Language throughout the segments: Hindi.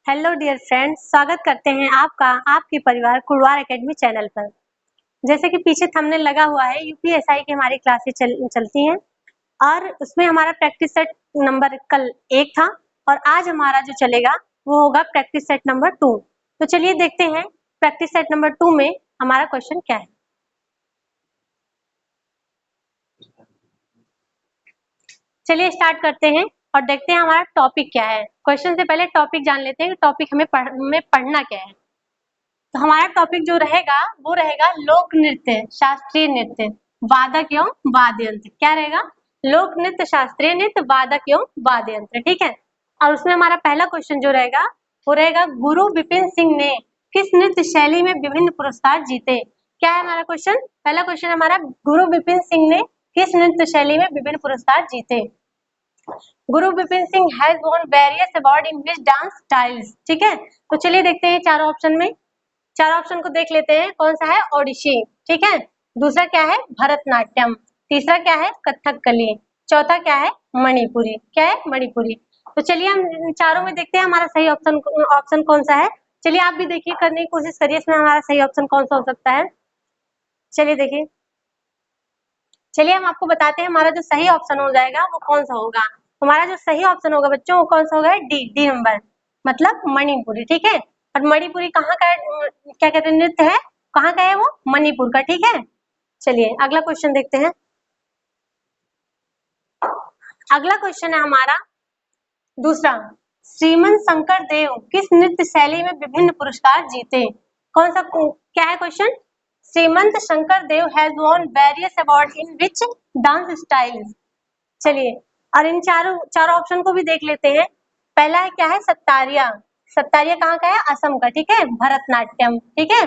हेलो डियर फ्रेंड्स, स्वागत करते हैं आपका आपके परिवार कुड़वार एकेडमी चैनल पर। जैसे कि पीछे थंबनेल लगा हुआ है, यूपीएसआई की हमारी क्लासेस चलती हैं और उसमें हमारा प्रैक्टिस सेट नंबर कल 1 था और आज हमारा जो चलेगा वो होगा प्रैक्टिस सेट नंबर 2। तो चलिए देखते हैं प्रैक्टिस सेट नंबर 2 में हमारा क्वेश्चन क्या है। चलिए स्टार्ट करते हैं और देखते हैं हमारा टॉपिक क्या है। क्वेश्चन से पहले टॉपिक जान लेते हैं कि टॉपिक हमें पढ़ना क्या है। तो हमारा टॉपिक जो रहेगा वो रहेगा लोक नृत्य, शास्त्रीय नृत्य, वादक एवं वाद्य यंत्र। क्या रहेगा? लोक नृत्य, शास्त्रीय नृत्य, वादक एवं वाद्य यंत्र। ठीक है। और उसमें हमारा पहला क्वेश्चन जो रहेगा वो रहेगा गुरु विपिन सिंह ने किस नृत्य शैली में विभिन्न पुरस्कार जीते। क्या है हमारा क्वेश्चन? पहला क्वेश्चन हमारा, गुरु विपिन सिंह ने किस नृत्य शैली में विभिन्न पुरस्कार जीते। गुरु Vipin Singh has won various award in which dance styles. ठीक है। तो चलिए देखते हैं चारों ऑप्शन में। चार ऑप्शन को देख लेते हैं। कौन सा है? ओडिसी। ठीक है। दूसरा क्या है? भरतनाट्यम। तीसरा क्या है? कथकली। चौथा क्या है? मणिपुरी। क्या है? मणिपुरी। तो चलिए हम इन चारों में देखते हैं हमारा सही ऑप्शन कौन सा है। चलिए आप भी देखिए, करने की कोशिश करिए इसमें हमारा सही ऑप्शन कौन सा हो सकता है। चलिए देखिए, चलिए हम आपको बताते हैं हमारा जो सही ऑप्शन हो जाएगा वो कौन सा होगा। हमारा जो सही ऑप्शन होगा बच्चों वो कौन सा होगा? डी नंबर, मतलब मणिपुरी। ठीक है। और मणिपुरी कहाँ का क्या कहते हैं नृत्य है? कहाँ का है वो? मणिपुर का। ठीक है। चलिए अगला क्वेश्चन देखते हैं। अगला क्वेश्चन है हमारा दूसरा, श्रीमंत शंकर देव किस नृत्य शैली में विभिन्न पुरस्कार जीते। कौन सा क्या है question? Srimanta Sankar Dev has won various award in which dance styles. चलिए और इन चारों ऑप्शन को भी देख लेते हैं। पहला है क्या है? सत्तारिया। सत्तारिया कहाँ का है? असम का। ठीक है। भरतनाट्यम। ठीक है।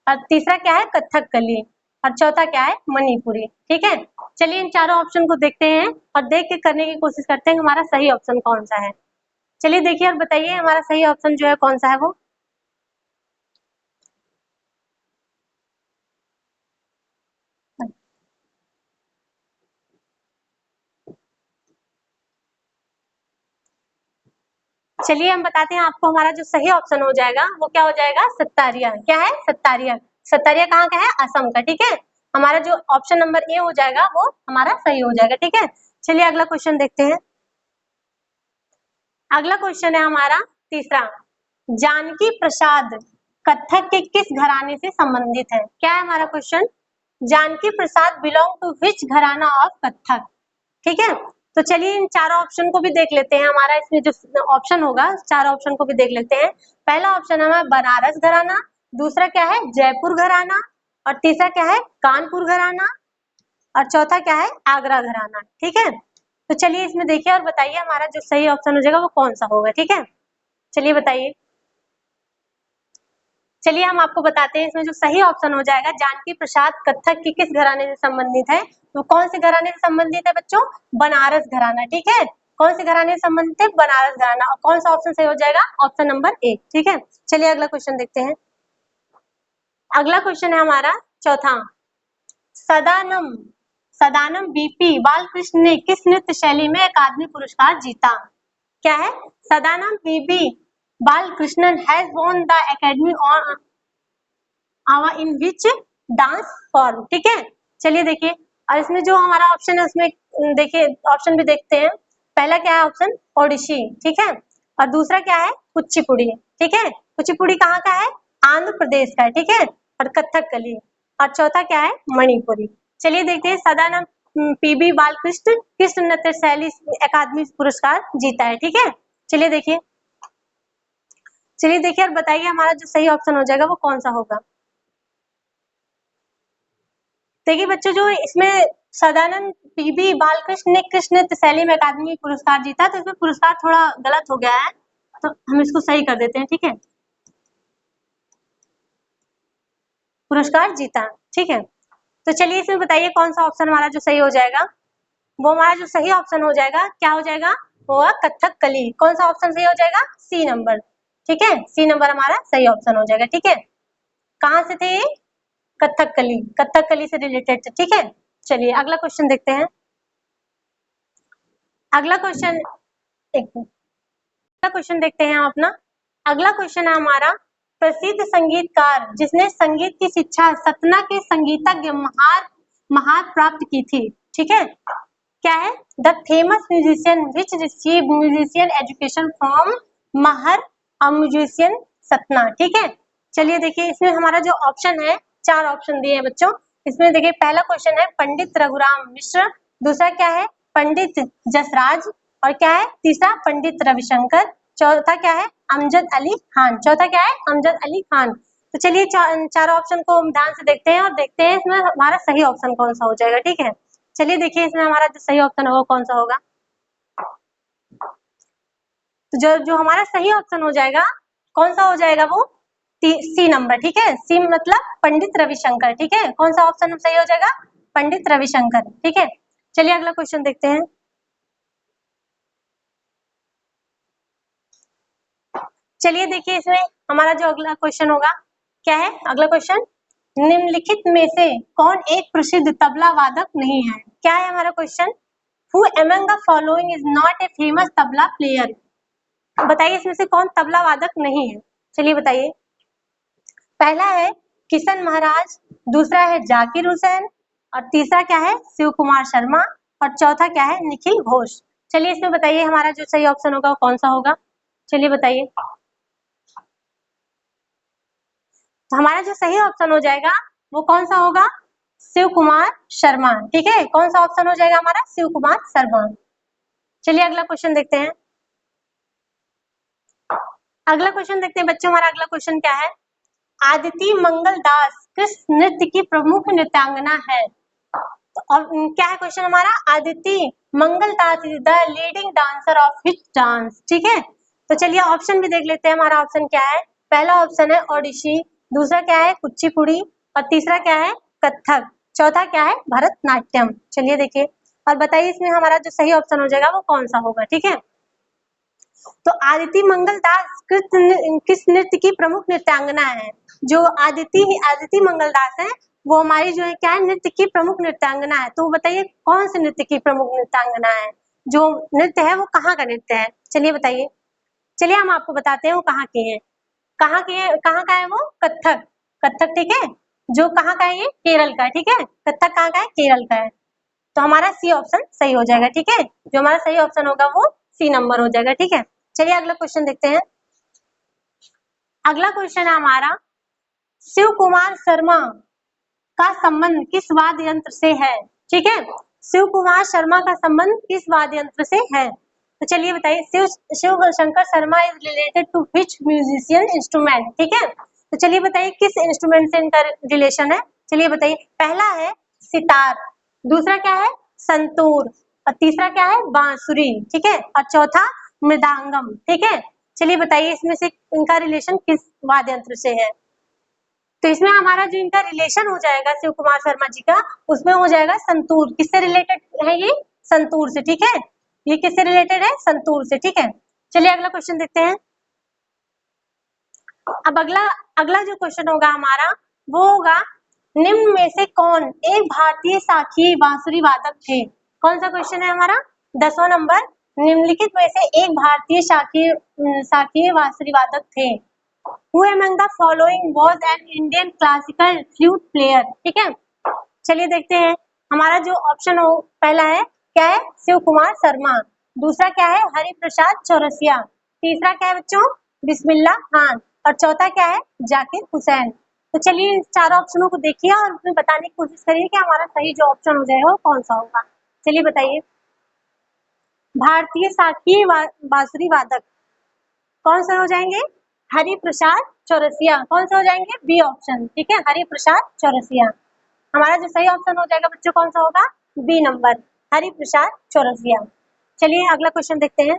और तीसरा क्या है? कथकली। और चौथा क्या है? मणिपुरी। ठीक है। चलिए इन चारों ऑप्शन को देखते हैं और देख के करने की कोशिश करते हैं हमारा सही ऑप्शन कौन सा है। चलिए देखिए और बताइए हमारा सही ऑप्शन जो है कौन सा है वो। चलिए हम बताते हैं आपको, हमारा जो सही ऑप्शन हो जाएगा वो क्या हो जाएगा? सत्तारिया। क्या है? सत्तारिया। सत्तारिया कहाँ का है? असम का। ठीक है। हमारा जो ऑप्शन नंबर ए हो जाएगा वो हमारा सही हो जाएगा। ठीक है। चलिए अगला क्वेश्चन देखते हैं। अगला क्वेश्चन है हमारा तीसरा, जानकी प्रसाद कथक के किस घराने से संबंधित है। क्या है हमारा question? Janki Prasad belong to which gharana of Kathak. ठीक है। तो चलिए इन चारों ऑप्शन को भी देख लेते हैं। हमारा इसमें जो ऑप्शन होगा चारों ऑप्शन को भी देख लेते हैं। पहला ऑप्शन हमारा बनारस घराना, दूसरा क्या है? जयपुर घराना, और तीसरा क्या है? कानपुर घराना, और चौथा क्या है? आगरा घराना। ठीक है। तो चलिए इसमें देखिए और बताइए हमारा जो सही ऑप्शन हो जाएगा वो कौन सा होगा। ठीक है। चलिए बताइए। चलिए हम आपको बताते हैं इसमें जो सही ऑप्शन हो जाएगा, जानकी प्रसाद कथक की किस घराने से संबंधित है। तो कौन से घराने से संबंधित है बच्चों? बनारस घराना। ठीक है। कौन से घराने से संबंधित है? बनारस घराना। और कौन सा ऑप्शन सही हो जाएगा? Option number A. ठीक है। चलिए अगला क्वेश्चन देखते हैं। अगला क्वेश्चन है हमारा चौथा, सदानम सदानम बीपी बालकृष्ण ने किस नृत्य शैली में अकादमी पुरस्कार जीता। क्या है? Sadanam B B Balakrishnan has won the academy in which dance form. ठीक है। चलिए देखिए और इसमें जो हमारा ऑप्शन है उसमें देखिए ऑप्शन भी देखते हैं। पहला क्या है ऑप्शन? ओडिसी। ठीक है। और दूसरा क्या है? कुचिपुड़ी। ठीक है। कुचिपुड़ी कहाँ का है? आंध्र प्रदेश का है। ठीक है। और कथकली। और चौथा क्या है? मणिपुरी। चलिए देखते हैं सदानंद पीबी बालकृष्ण किस नृत्य शैली अकादमी पुरस्कार जीता है। ठीक है। चलिए देखिए, चलिए देखिए और बताइए हमारा जो सही ऑप्शन हो जाएगा वो कौन सा होगा। देखिए बच्चों, जो इसमें सदानंद पीबी बालकृष्ण ने किस नृत्य शैली में अकादमी पुरस्कार जीता, तो इसमें पुरस्कार थोड़ा गलत हो गया है, तो हम इसको सही कर देते हैं। ठीक है। पुरस्कार जीता। ठीक है। तो चलिए इसमें बताइए कौन सा ऑप्शन हमारा जो सही हो जाएगा। वो हमारा जो सही ऑप्शन हो जाएगा क्या हो जाएगा? वो कथकली। कौन सा ऑप्शन सही हो जाएगा? C number. ठीक है। सी नंबर हमारा सही ऑप्शन हो जाएगा। ठीक है। कहाँ से थे? कथकली। कथकली से रिलेटेड थे। ठीक है। चलिए अगला क्वेश्चन देखते हैं। अगला क्वेश्चन, एक क्वेश्चन देखते हैं हम अपना। अगला क्वेश्चन है हमारा, प्रसिद्ध संगीतकार जिसने संगीत की शिक्षा सतना के संगीतज्ञ महार प्राप्त की थी, ठीक है, क्या है? The famous musician which receive musician education from Maihar musician Satna, ठीक है। चलिए देखिए इसमें हमारा जो ऑप्शन है, 4 ऑप्शन दिए हैं बच्चों। इसमें देखिए पहला क्वेश्चन है पंडित रघुराम मिश्र, दूसरा क्या है पंडित जसराज, और क्या है तीसरा पंडित रविशंकर, चौथा क्या है अमजद अली खान, चौथा क्या है अमजद अली खान। तो चलिए चारों ऑप्शन को हम ध्यान से देखते हैं और देखते हैं इसमें हमारा सही ऑप्शन कौन सा हो जाएगा, ठीक है। चलिए देखिए इसमें हमारा जो सही ऑप्शन होगा कौन सा होगा। तो जो हमारा सही ऑप्शन हो जाएगा कौन सा हो जाएगा, वो सी नंबर, ठीक है। सी मतलब पंडित रविशंकर, ठीक है। कौन सा ऑप्शन सही हो जाएगा, पंडित रविशंकर, ठीक है। चलिए अगला क्वेश्चन देखते हैं। चलिए देखिए इसमें हमारा जो अगला क्वेश्चन होगा क्या है, अगला क्वेश्चन, निम्नलिखित में से कौन एक प्रसिद्ध तबला वादक नहीं है, क्या है हमारा question, who among the following is not a famous tabla player, बताइए इसमें से कौन तबला वादक नहीं है। चलिए बताइए, पहला है किशन महाराज, दूसरा है जाकिर हुसैन, और तीसरा क्या है शिव कुमार शर्मा, और चौथा क्या है निखिल घोष। चलिए इसमें बताइए हमारा जो सही ऑप्शन होगा वो कौन सा होगा, चलिए बताइए। तो हमारा जो सही ऑप्शन हो जाएगा वो कौन सा होगा, शिव कुमार शर्मा, ठीक है। कौन सा ऑप्शन हो जाएगा हमारा, शिव कुमार शर्मा। चलिए अगला क्वेश्चन देखते हैं। अगला क्वेश्चन देखते हैं बच्चों, हमारा अगला क्वेश्चन क्या है, आदिति मंगल दास किस नृत्य की प्रमुख नृत्यांगना है। तो और क्या है क्वेश्चन हमारा, Aditi Mangal Das is the leading dancer of which dance, ठीक है। तो चलिए ऑप्शन भी देख लेते हैं, हमारा ऑप्शन क्या है, पहला ऑप्शन है ओडिसी, दूसरा क्या है कुचिपुड़ी, और तीसरा क्या है कथक, चौथा क्या है भरतनाट्यम। चलिए देखिए और बताइए इसमें हमारा जो सही ऑप्शन हो जाएगा वो कौन सा होगा, ठीक है। तो आदिति मंगल दास किस नृत्य की प्रमुख नृत्यांगना है, जो आदिति मंगल दास है वो हमारी जो है क्या है नृत्य की प्रमुख नृत्यांगना है। तो बताइए कौन से नृत्य की प्रमुख नृत्यांगना है, जो नृत्य है वो कहाँ का नृत्य है, चलिए बताइए। चलिए हम आपको बताते हैं वो कहाँ के हैं, कहाँ का है वो, कथक, कथक, ठीक है। जो कहाँ का है, ये केरल का है, ठीक है। कथक कहाँ का है, केरल का है। तो हमारा सी ऑप्शन सही हो जाएगा, ठीक है। जो हमारा सही ऑप्शन होगा वो सी नंबर हो जाएगा, ठीक है। चलिए अगला क्वेश्चन देखते हैं। अगला क्वेश्चन है हमारा, शिव कुमार शर्मा का संबंध किस वाद्य यंत्र से है, ठीक है। शिव कुमार शर्मा का संबंध किस वाद्य यंत्र से है। तो चलिए बताइए, Shiv Shankar Sharma is related to which musician instrument, ठीक है। तो चलिए बताइए किस इंस्ट्रूमेंट से इनका रिलेशन है, चलिए बताइए। पहला है सितार, दूसरा क्या है संतूर, और तीसरा क्या है बांसुरी, ठीक है, और चौथा मृदांगम, ठीक है। चलिए बताइए इसमें से इनका रिलेशन किस वाद्य यंत्र से है। तो इसमें हमारा जो इनका रिलेशन हो जाएगा शिव कुमार शर्मा जी का, उसमें हो जाएगा संतूर, किससे रिलेटेड है ये, संतूर से, ठीक है। ये किससे रिलेटेड है, संतूर से, ठीक है। चलिए अगला क्वेश्चन देखते हैं। अब अगला जो क्वेश्चन होगा हमारा वो होगा, निम्न में से कौन एक भारतीय शास्त्रीय बांसुरी वादक थे। कौन सा क्वेश्चन है हमारा, 10वां नंबर, निम्नलिखित में से एक भारतीय शास्त्रीय बांसुरी वादक थे। Who among the following was an Indian classical flute player, ठीक है। चलिए देखते हैं हमारा जो ऑप्शन हो, पहला है क्या है शिव कुमार शर्मा, दूसरा क्या है हरि प्रसाद चौरसिया, तीसरा क्या है बच्चों बिस्मिल्लाह खान, और चौथा क्या है जाकिर हुसैन। तो चलिए इन चारों ऑप्शनों को देखिए और उसमें बताने की कोशिश करिए कि हमारा सही जो ऑप्शन हो जाएगा वो कौन सा होगा। चलिए बताइए, भारतीय शास्त्रीय बांसुरी वादक कौन से हो जाएंगे, हरि प्रसाद चौरसिया, कौन से हो जाएंगे, बी ऑप्शन, ठीक है, हरि प्रसाद चौरसिया। हमारा जो सही ऑप्शन हो जाएगा बच्चों कौन सा होगा, बी नंबर, हरि प्रसाद चौरसिया। चलिए अगला क्वेश्चन देखते हैं।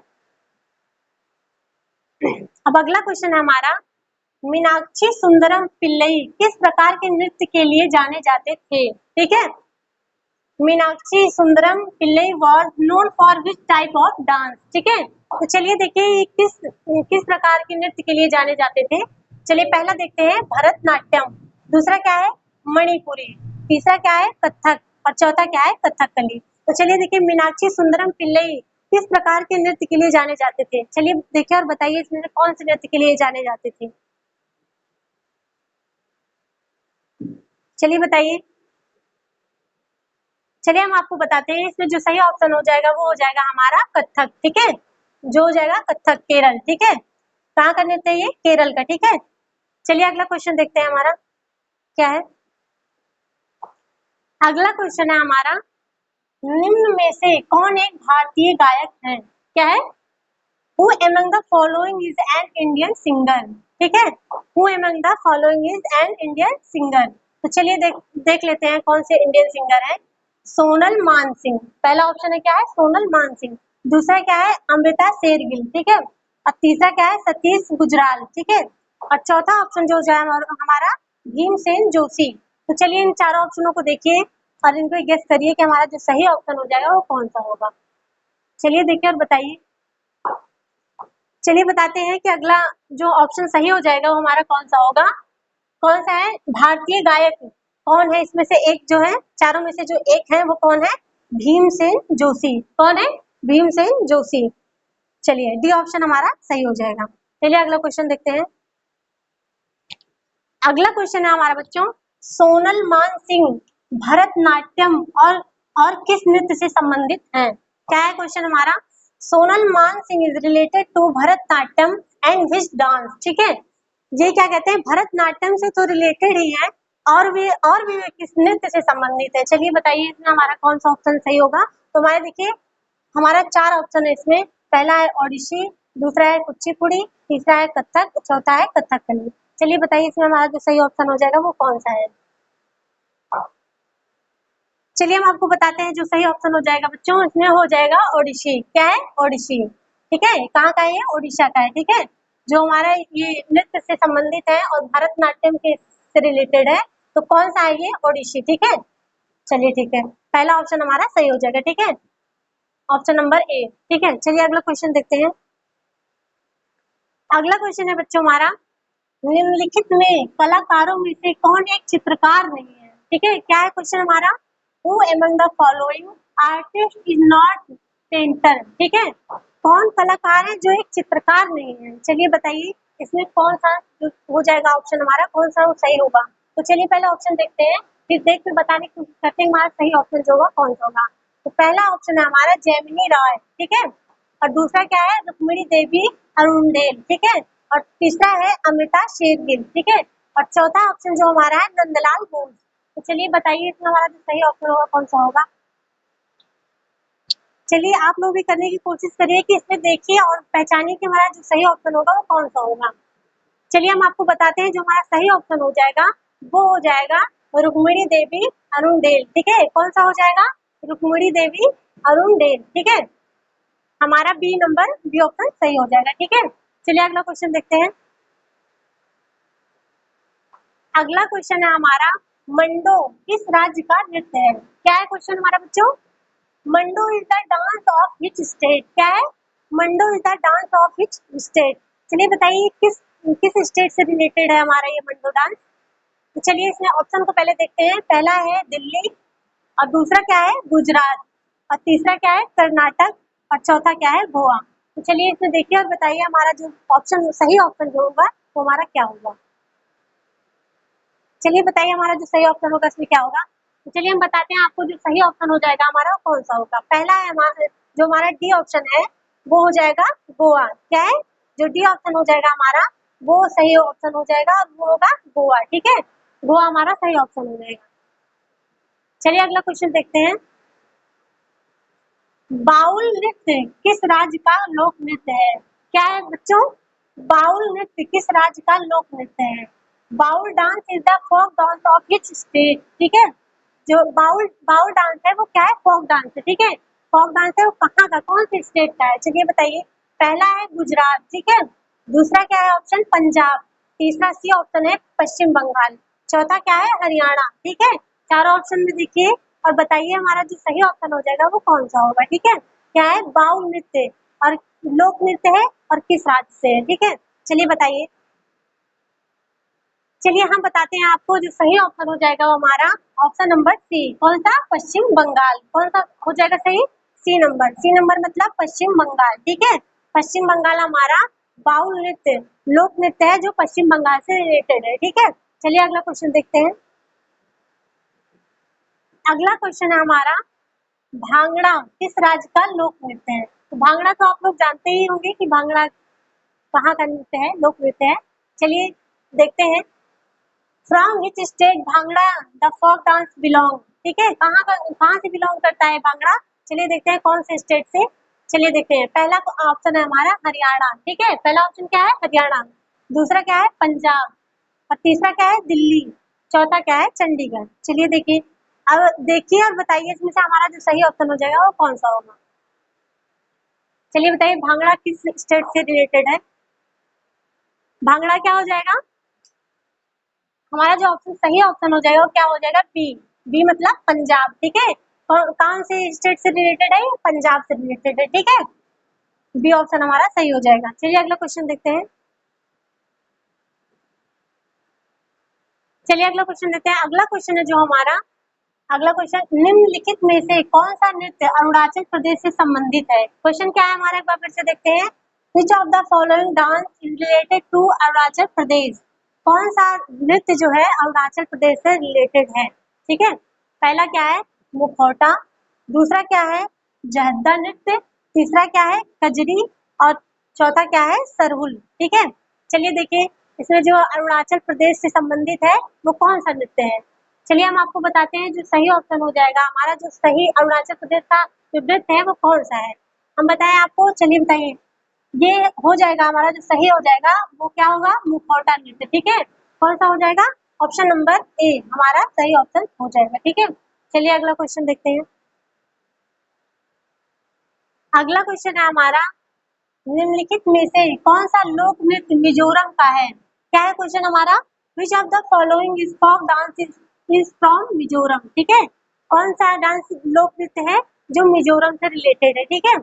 अब अगला क्वेश्चन है हमारा, मीनाक्षी सुंदरम पिल्लई किस प्रकार के नृत्य के लिए जाने जाते थे, ठीक है। Meenakshi Sundaram Pillai was known for which type of dance, ठीक है। तो चलिए देखिए किस प्रकार के नृत्य के लिए जाने जाते थे। चलिए पहला देखते हैं भरतनाट्यम, दूसरा क्या है मणिपुरी, तीसरा क्या है कथक, और चौथा क्या है कथकली। तो चलिए देखिए मीनाक्षी सुंदरम पिल्लई किस प्रकार के नृत्य के लिए जाने जाते थे? चलिए देखिए और बताइए इसमें से कौन से नृत्य के लिए जाने जाते थे? चलिए बताइए। चलिए हम आपको बताते हैं, इसमें जो सही ऑप्शन हो जाएगा वो हो जाएगा हमारा कथक, ठीक है, जो हो जाएगा कथक, केरल, ठीक है। कहाँ का नृत्य है ये? केरल का, ठीक है। चलिए अगला क्वेश्चन देखते हैं हमारा क्या है। अगला क्वेश्चन है हमारा, निम्न में से कौन एक भारतीय गायक है? क्या है? Who among the following is an Indian singer? ठीक है, Who among the following is an Indian singer? तो चलिए देख लेते हैं कौन से इंडियन सिंगर है। सोनल मान सिंह, पहला ऑप्शन है क्या है? सोनल मान सिंह। दूसरा क्या है? अमृता शेरगिल, ठीक है। और तीसरा क्या है? सतीश गुजराल, ठीक है। और चौथा ऑप्शन जो है हमारा भीमसेन जोशी। तो चलिए इन चारों ऑप्शनों को देखिए और इनको गेस करिए कि हमारा जो सही ऑप्शन हो जाएगा वो कौन सा होगा। चलिए देखिए और बताइए। चलिए बताते हैं कि अगला जो ऑप्शन सही हो जाएगा वो हमारा कौन सा होगा। कौन सा है? भारतीय गायक कौन है इसमें से एक जो है, चारों में से जो एक है वो कौन है? भीमसेन जोशी। कौन है? भीमसेन जोशी। चलिए डी ऑप्शन हमारा सही हो जाएगा। चलिए अगला क्वेश्चन देखते हैं। अगला क्वेश्चन है हमारा बच्चों, सोनल मान सिंह भरतनाट्यम और किस नृत्य से संबंधित है? क्या है क्वेश्चन हमारा? Sonal Man Singh is related to Bharatanatyam and which dance, ठीक है। ये क्या कहते हैं? भरतनाट्यम से तो रिलेटेड ही है और भी वे किस नृत्य से संबंधित है? चलिए बताइए इसमें हमारा कौन सा ऑप्शन सही होगा। तो हमारे देखिए हमारा चार ऑप्शन है इसमें। पहला है ओडिसी, दूसरा है कुचिपुड़ी, तीसरा है कथक, चौथा है कथकली। चलिए बताइए इसमें हमारा जो सही ऑप्शन हो जाएगा वो कौन सा है। चलिए हम आपको बताते हैं जो सही ऑप्शन हो जाएगा बच्चों, इसमें हो जाएगा ओडिसी। क्या है? ओडिसी, ठीक है। कहाँ का है ये? ओडिशा का है, ठीक है। जो हमारा ये नृत्य से संबंधित है और भरतनाट्यम के से रिलेटेड है, तो कौन सा है ये? ओडिसी, ठीक है। चलिए ठीक है, पहला ऑप्शन हमारा सही हो जाएगा, ठीक है, ऑप्शन नंबर ए, ठीक है। चलिए अगला क्वेश्चन देखते हैं। अगला क्वेश्चन है बच्चों हमारा, निम्नलिखित में कलाकारों में से कौन एक चित्रकार नहीं है? ठीक है, क्या है क्वेश्चन हमारा? Who among the following artist is not painter, ठीक है। कौन कलाकार है जो एक चित्रकार नहीं है? चलिए बताइए इसमें कौन सा जो हो जाएगा ऑप्शन हमारा, कौन सा वो सही होगा। तो चलिए पहले ऑप्शन देखते हैं, फिर देख कर बताने की कोशिश करते हैं हमारा सही ऑप्शन जो होगा कौन सा होगा। तो पहला ऑप्शन है हमारा जैमिनी राय, ठीक है। और दूसरा क्या है? रुक्मिणी देवी अरुणदेव, ठीक है। और तीसरा है अमृता शेरगिल, ठीक है। और चौथा ऑप्शन जो हमारा है नंदलाल बोस। तो चलिए बताइए इसमें हमारा जो सही ऑप्शन होगा कौन सा होगा। चलिए आप लोग भी करने की कोशिश करिए कि इसमें देखिए और पहचानिए कि हमारा जो सही ऑप्शन होगा वो कौन सा होगा। चलिए हम आपको बताते हैं जो हमारा सही ऑप्शन हो जाएगा वो हो जाएगा रुक्मिणी देवी अरुणदेव, ठीक है। कौन सा हो जाएगा? रुक्मिणी देवी अरुणदेव, ठीक है। हमारा बी नंबर, बी ऑप्शन सही हो जाएगा, ठीक है। चलिए अगला क्वेश्चन देखते हैं। अगला क्वेश्चन है हमारा, मंडो किस राज्य का नृत्य है? क्या है क्वेश्चन हमारा बच्चों? Mando is the dance of which state? क्या है? Mando is the dance of which state? चलिए बताइए किस किस स्टेट से रिलेटेड है हमारा ये मंडो डांस। तो चलिए इसमें ऑप्शन को पहले देखते हैं। पहला है दिल्ली, और दूसरा क्या है? गुजरात, और तीसरा क्या है? कर्नाटक, और चौथा क्या है? गोवा। तो चलिए इसमें देखिए और बताइए हमारा जो ऑप्शन सही ऑप्शन जो होगा वो हमारा क्या होगा। चलिए बताइए हमारा जो सही ऑप्शन होगा इसमें क्या होगा। तो चलिए हम बताते हैं आपको जो सही ऑप्शन हो जाएगा हमारा कौन सा होगा। पहला है हमारा जो हमारा डी ऑप्शन है वो हो जाएगा गोवा। क्या है? जो डी ऑप्शन हो जाएगा हमारा वो सही ऑप्शन हो जाएगा और वो होगा गोवा, ठीक है। गोवा हमारा सही ऑप्शन हो जाएगा। चलिए अगला क्वेश्चन देखते हैं। बाउल नृत्य किस राज्य का लोक नृत्य है? क्या है बच्चों? बाउल नृत्य किस राज्य का लोक नृत्य है? Baul dance is the folk dance of which state? ठीक है, जो बाउल बाउल डांस है वो क्या है? फोक डांस है, ठीक है। फोक डांस है वो कहाँ का, कौन से स्टेट का है? चलिए बताइए। पहला है गुजरात, ठीक है। दूसरा क्या है ऑप्शन? पंजाब। तीसरा सी ऑप्शन है पश्चिम बंगाल। चौथा क्या है? हरियाणा, ठीक है। चारों ऑप्शन में देखिए और बताइए हमारा जो सही ऑप्शन हो जाएगा वो कौन सा होगा, ठीक है। क्या है? बाउल नृत्य और लोक नृत्य है और किस राज्य से है, ठीक है। चलिए बताइए। चलिए हम बताते हैं आपको जो सही ऑप्शन हो जाएगा वो हमारा ऑप्शन नंबर सी। कौन सा? पश्चिम बंगाल। कौन सा हो जाएगा सही? सी नंबर मतलब पश्चिम बंगाल, ठीक है। पश्चिम बंगाल हमारा बाउल नृत्य, लोक नृत्य है जो पश्चिम बंगाल से रिलेटेड है, ठीक है। चलिए अगला क्वेश्चन देखते हैं। अगला क्वेश्चन है हमारा, भांगड़ा किस राज्य का लोक नृत्य है? तो भांगड़ा तो आप लोग जानते ही होंगे कि भांगड़ा कहाँ का नृत्य है, लोक नृत्य है। चलिए देखते हैं, from which state Bhangra the folk dance belong, ठीक है। कहाँ से बिलोंग करता है भांगड़ा? चलिए देखते हैं कौन से स्टेट से। चलिए देखते हैं, पहला ऑप्शन है हमारा हरियाणा, ठीक है। पहला ऑप्शन क्या है? हरियाणा। दूसरा क्या है? पंजाब। और तीसरा क्या है? दिल्ली। चौथा क्या है? चंडीगढ़। चलिए देखिए, अब देखिए और बताइए इसमें से हमारा जो सही ऑप्शन हो जाएगा वो कौन सा होगा। चलिए बताइए, भांगड़ा किस स्टेट से रिलेटेड है? भांगड़ा क्या हो जाएगा? हमारा जो ऑप्शन सही ऑप्शन हो जाएगा वो क्या हो जाएगा? बी मतलब पंजाब, ठीक है। और कौन से स्टेट से रिलेटेड है? पंजाब से रिलेटेड है, ठीक है। बी ऑप्शन हमारा सही हो जाएगा। चलिए अगला क्वेश्चन देखते हैं। चलिए अगला क्वेश्चन देखते हैं। अगला क्वेश्चन है जो हमारा, अगला क्वेश्चन, निम्नलिखित में से कौन सा नृत्य अरुणाचल प्रदेश से संबंधित है? क्वेश्चन क्या है हमारा, एक बार फिर से देखते हैं। Which of the following dance is related to Arunachal Pradesh? कौन सा नृत्य जो है अरुणाचल प्रदेश से रिलेटेड है, ठीक है। पहला क्या है? मुखौटा। दूसरा क्या है? जहद्दा नृत्य। तीसरा क्या है? कजरी। और चौथा क्या है? सरहुल, ठीक है। चलिए देखिए, इसमें जो अरुणाचल प्रदेश से संबंधित है वो कौन सा नृत्य है। चलिए हम आपको बताते हैं, जो सही ऑप्शन हो जाएगा हमारा, जो सही अरुणाचल प्रदेश का जो नृत्य है वो कौन सा है, हम बताएं आपको। चलिए बताइए, ये हो जाएगा हमारा, जो सही हो जाएगा वो क्या होगा? मुखौटा नृत्य, ठीक है। कौन सा हो जाएगा? ऑप्शन नंबर ए हमारा सही ऑप्शन हो जाएगा, ठीक है। चलिए अगला क्वेश्चन देखते हैं। अगला क्वेश्चन है हमारा, निम्नलिखित में से कौन सा लोक नृत्य मिजोरम का है? क्या है क्वेश्चन हमारा? Which of the following is folk dance is from Mizoram, ठीक है। कौन सा डांस लोक नृत्य है जो मिजोरम से रिलेटेड है, ठीक है।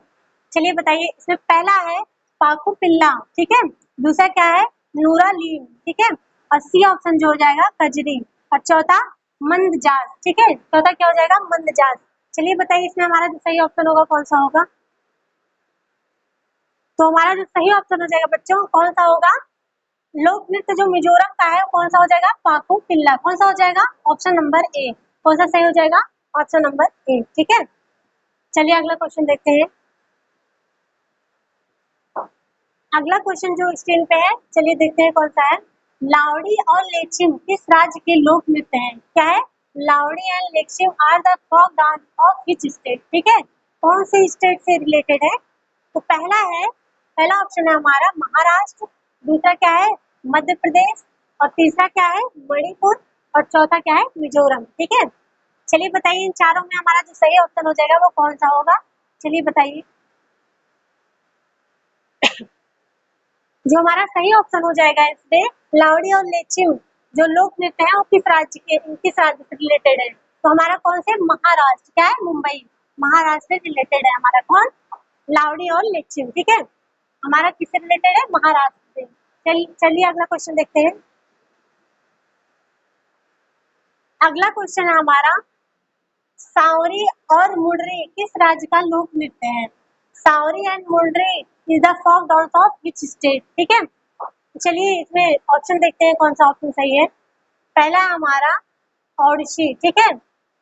चलिए बताइए, इसमें पहला है पाकू पिल्ला, ठीक है। दूसरा क्या है? नूरा लीम, ठीक है। और सी ऑप्शन जो हो जाएगा कजरी। और चौथा मंद जाज, ठीक है। चौथा क्या हो जाएगा? मंद जाज। चलिए बताइए, इसमें हमारा जो सही ऑप्शन होगा कौन सा होगा? तो हमारा जो सही ऑप्शन हो जाएगा बच्चों, कौन सा होगा? लोक नृत्य जो मिजोरम का है कौन सा हो जाएगा? पाकू पिल्ला। कौन सा हो जाएगा? Option number A. कौन सा सही हो जाएगा? ऑप्शन नंबर ए, ठीक है। चलिए अगला क्वेश्चन देखते हैं। अगला क्वेश्चन जो स्क्रीन पे है, चलिए देखते हैं कौन सा है। लावड़ी और लेचिम किस राज्य के लोक नृत्य हैं? क्या है? Lavani and Lezim are the folk dance of which state, ठीक है। कौन से स्टेट से रिलेटेड है? तो पहला ऑप्शन है हमारा महाराष्ट्र। दूसरा क्या है? मध्य प्रदेश। और तीसरा क्या है? मणिपुर। और चौथा क्या है? मिजोरम, ठीक है। चलिए बताइए, इन चारों में हमारा जो सही ऑप्शन हो जाएगा वो कौन सा होगा? चलिए बताइए, जो हमारा सही ऑप्शन हो जाएगा इसमें, लावड़ी और लेचिम जो लोक नृत्य है वो किस राज्य से रिलेटेड है? तो हमारा कौन से? महाराष्ट्र। क्या है? मुंबई, महाराष्ट्र से रिलेटेड है हमारा कौन? लावड़ी और लेचिम, ठीक है। हमारा किससे रिलेटेड है? महाराष्ट्र से। चलिए अगला क्वेश्चन देखते हैं। अगला क्वेश्चन है हमारा, सावरी और मुडरी किस राज्य का लोक नृत्य है? Sawari and Mudri is the folk dance of which state, ठीक है। चलिए इसमें ऑप्शन देखते हैं कौन सा ऑप्शन सही है। पहला है हमारा ओडिशी, ठीक है।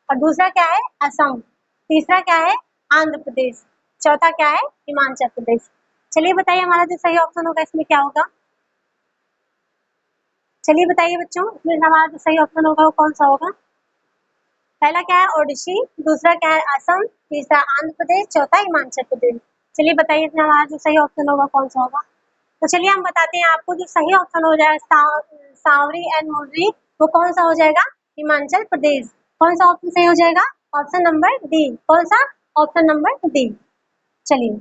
और दूसरा क्या है? असम। तीसरा क्या है? आंध्र प्रदेश। चौथा क्या है? हिमाचल प्रदेश। चलिए बताइए, हमारा जो सही ऑप्शन होगा इसमें क्या होगा? चलिए बताइए बच्चों, इसमें हमारा जो सही ऑप्शन होगा वो कौन सा होगा? पहला क्या है? ओडिशी। दूसरा क्या है? असम। तीसरा आंध्र प्रदेश। चौथा हिमाचल प्रदेश। चलिए बताइए, इसमें हमारा जो सही ऑप्शन होगा कौन सा होगा? तो चलिए हम बताते हैं आपको, जो सही ऑप्शन हो जाएगा सावरी एंड मुडरी वो कौन सा हो जाएगा? हिमाचल प्रदेश। कौन सा ऑप्शन सही हो जाएगा? Option number D. कौन सा? Option number D. चलिए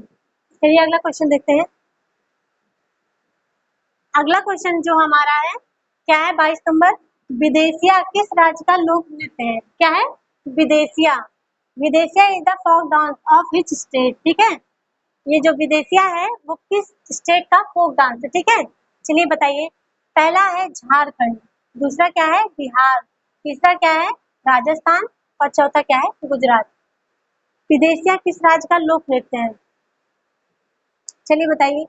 चलिए अगला क्वेश्चन देखते हैं। अगला क्वेश्चन जो हमारा है, क्या है? 22 नंबर, विदेशिया किस राज्य का लोक नृत्य है? क्या है? Bidesia. Bidesia is the folk dance of which state, ठीक है। ये जो विदेशिया है वो किस स्टेट का फोक डांस है, ठीक है। चलिए बताइए, पहला है झारखंड। दूसरा क्या है? बिहार। तीसरा क्या है? राजस्थान। और चौथा क्या है? गुजरात। विदेशिया किस राज्य का लोक नृत्य है? चलिए बताइए।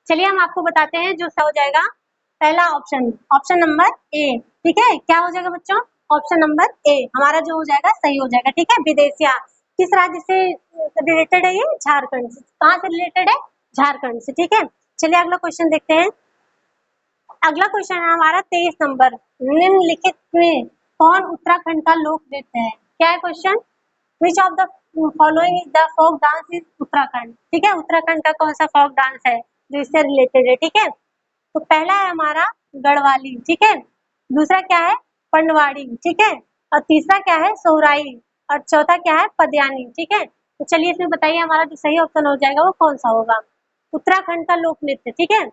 चलिए हम आपको बताते हैं जो सही हो जाएगा। पहला ऑप्शन नंबर ए। ठीक है, क्या हो जाएगा बच्चों? ऑप्शन नंबर ए हमारा जो हो जाएगा सही हो जाएगा। ठीक है, विदेशिया किस राज्य से रिलेटेड है? ये झारखंड से। कहाँ से रिलेटेड है? झारखंड से। ठीक है, चलिए अगला क्वेश्चन देखते हैं। अगला क्वेश्चन है हमारा 23 नंबर। निम्नलिखित में कौन उत्तराखंड का लोक नृत्य है? क्या है question? Which of the following is the folk dance is Uttarakhand? ठीक है, उत्तराखंड का कौन सा फोक डांस है जो इससे रिलेटेड है? ठीक है, तो पहला है हमारा गढ़वाली। ठीक है, दूसरा क्या है? पंडवाड़ी। ठीक है, और तीसरा क्या है? सोहराई। और चौथा क्या है? पदयानी। ठीक है, तो चलिए इसमें बताइए हमारा जो सही ऑप्शन हो जाएगा वो कौन सा होगा? उत्तराखंड का लोक नृत्य। ठीक है,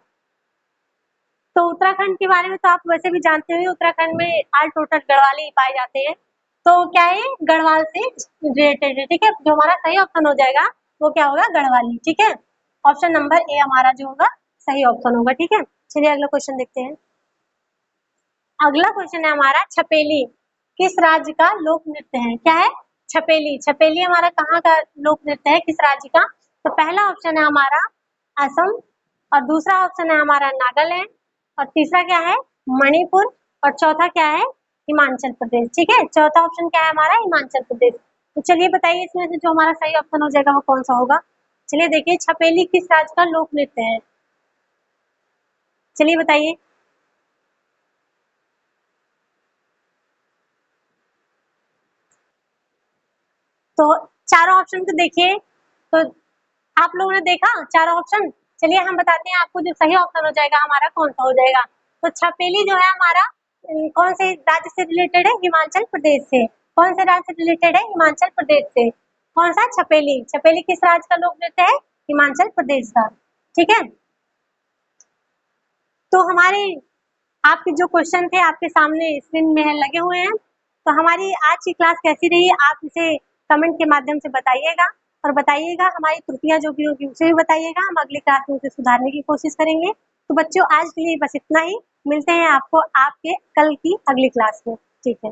तो उत्तराखंड के बारे में तो आप वैसे भी जानते हो, उत्तराखंड में ऑल टोटल गढ़वाली ही पाए जाते हैं। तो क्या है? गढ़वाल से रिलेटेड है। ठीक है, जो हमारा सही ऑप्शन हो जाएगा वो क्या होगा? गढ़वाली। ठीक है, ऑप्शन नंबर ए हमारा जो होगा सही ऑप्शन होगा। ठीक है, चलिए अगला क्वेश्चन देखते हैं। अगला क्वेश्चन है हमारा छपेली किस राज्य का लोक नृत्य है? क्या है? छपेली। छपेली हमारा कहाँ का लोक नृत्य है? किस राज्य का? तो पहला ऑप्शन है हमारा असम, और दूसरा ऑप्शन है हमारा नागालैंड, और तीसरा क्या है? मणिपुर, और चौथा क्या है? हिमाचल प्रदेश। ठीक है, चौथा ऑप्शन क्या है हमारा? हिमाचल प्रदेश। तो चलिए बताइए इसमें से जो हमारा सही ऑप्शन हो जाएगा वो कौन सा होगा? चलिए देखिए, छपेली किस राज्य का लोक नृत्य है? चलिए बताइए। तो चारों ऑप्शन को देखिए, तो आप लोगों ने देखा चारों ऑप्शन? चलिए हम बताते हैं आपको जो सही ऑप्शन हो जाएगा हमारा कौन सा हो जाएगा। तो छपेली जो है हमारा कौन से राज्य से रिलेटेड है? हिमाचल प्रदेश से। कौन से राज्य से रिलेटेड है? हिमाचल प्रदेश से। कौन सा? छपेली। छपेली किस राज्य का लोक नृत्य है? हिमाचल प्रदेश का। ठीक है, तो हमारे आपके जो क्वेश्चन थे आपके सामने स्क्रीन में लगे हुए हैं। तो हमारी आज की क्लास कैसी रही आप इसे कमेंट के माध्यम से बताइएगा, और बताइएगा हमारी त्रुटियां जो भी होगी उसे भी बताइएगा, हम अगली क्लास में उसे सुधारने की कोशिश करेंगे। तो बच्चों आज के लिए बस इतना ही, मिलते हैं आपको आपके कल की अगली क्लास में। ठीक है।